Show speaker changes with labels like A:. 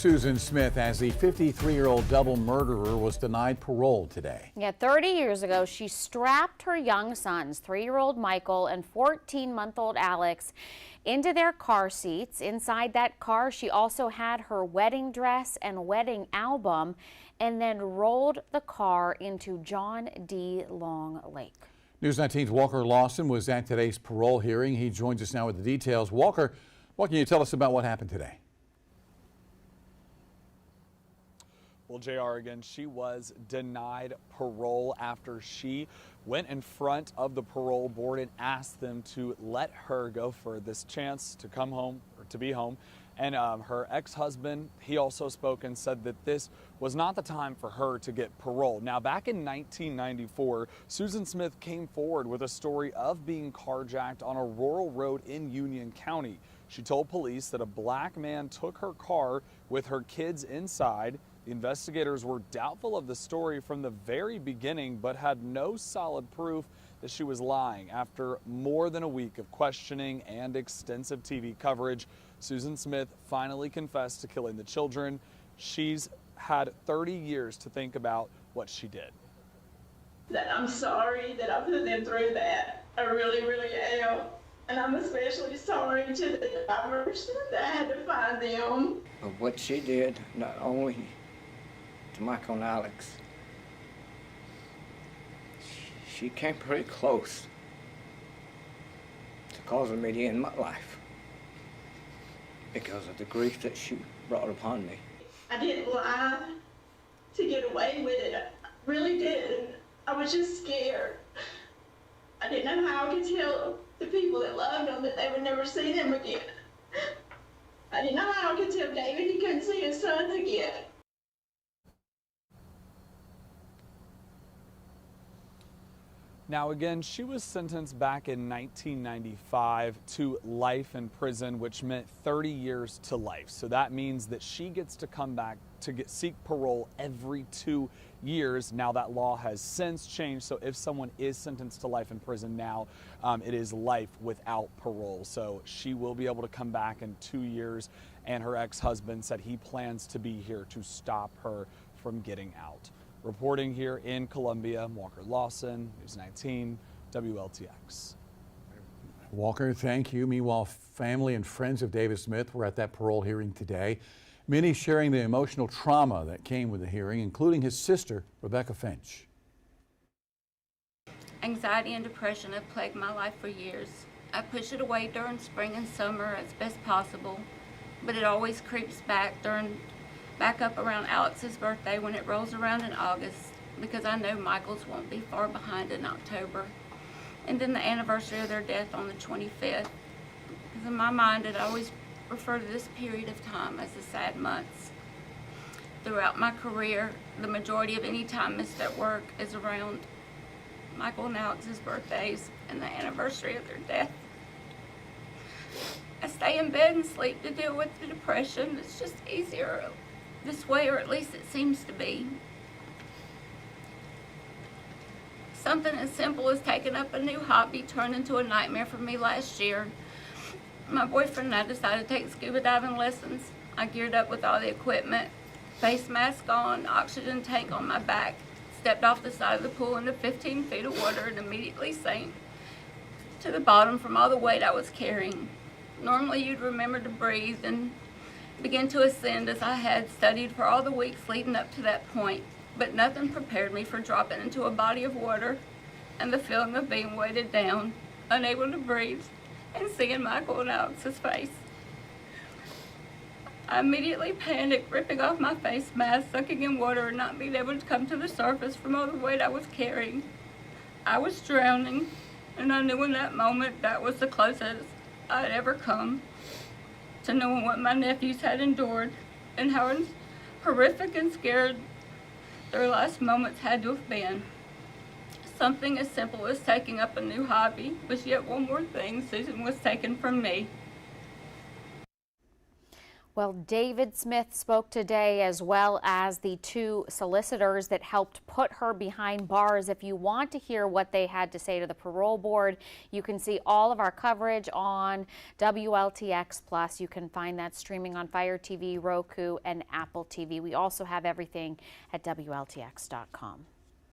A: Susan Smith, as the 53-year-old double murderer, was denied parole today.
B: Yeah, 30 years ago, she strapped her young sons, 3-year-old Michael and 14-month-old Alex, into their car seats. Inside that car, she also had her wedding dress and wedding album, and then rolled the car into John D. Long Lake.
A: News 19's Walker Lawson was at today's parole hearing. He joins us now with the details. Walker, what can you tell us about what happened today?
C: Well, JR, again, she was denied parole after she went in front of the parole board and asked them to let her go for this chance to come home or to be home. And her ex-husband, he also spoke and said that this was not the time for her to get parole. Now, back in 1994, Susan Smith came forward with a story of being carjacked on a rural road in Union County. She told police that a black man took her car with her kids inside. The investigators were doubtful of the story from the very beginning, but had no solid proof that she was lying. After more than a week of questioning and extensive TV coverage, Susan Smith finally confessed to killing the children. She's had 30 years to think about what she did.
D: That I'm sorry that I put them through that. I really, really am. And I'm especially sorry to the drivers that I had to find them.
E: But what she did, not only to Michael and Alex, she came pretty close to causing me to end my life because of the grief that she brought upon me.
D: I didn't lie to get away with it. I really didn't. I was just scared. I didn't know how I could tell the people that loved them that they would never see them again. I didn't know how I could tell David he couldn't see his sons again.
C: Now, again, she was sentenced back in 1995 to life in prison, which meant 30 years to life. So that means that she gets to come back to seek parole every 2 years. Now, that law has since changed. So if someone is sentenced to life in prison now, it is life without parole. So she will be able to come back in 2 years. And her ex-husband said he plans to be here to stop her from getting out. Reporting here in Columbia, Walker Lawson, News 19, WLTX.
A: Walker, thank you. Meanwhile, family and friends of David Smith were at that parole hearing today. Many sharing the emotional trauma that came with the hearing, including his sister, Rebecca Finch.
F: Anxiety and depression have plagued my life for years. I push it away during spring and summer as best possible, but it always creeps back up around Alex's birthday when it rolls around in August, because I know Michael's won't be far behind in October. And then the anniversary of their death on the 25th. Because in my mind, I always refer to this period of time as the sad months. Throughout my career, the majority of any time missed at work is around Michael and Alex's birthdays and the anniversary of their death. I stay in bed and sleep to deal with the depression. It's just easier this way, or at least it seems to be. Something as simple as taking up a new hobby turned into a nightmare for me last year. My boyfriend and I decided to take scuba diving lessons. I geared up with all the equipment, face mask on, oxygen tank on my back, stepped off the side of the pool into 15 feet of water and immediately sank to the bottom from all the weight I was carrying. Normally you'd remember to breathe and begin to ascend as I had studied for all the weeks leading up to that point, but nothing prepared me for dropping into a body of water and the feeling of being weighted down, unable to breathe, and seeing Michael and Alex's face. I immediately panicked, ripping off my face mask, sucking in water, and not being able to come to the surface from all the weight I was carrying. I was drowning, and I knew in that moment that was the closest I'd ever come to knowing what my nephews had endured and how horrific and scared their last moments had to have been. Something as simple as taking up a new hobby was yet one more thing Susan was taken from me.
B: Well, David Smith spoke today, as well as the two solicitors that helped put her behind bars. If you want to hear what they had to say to the parole board, you can see all of our coverage on WLTX Plus. You can find that streaming on Fire TV, Roku, and Apple TV. We also have everything at WLTX.com.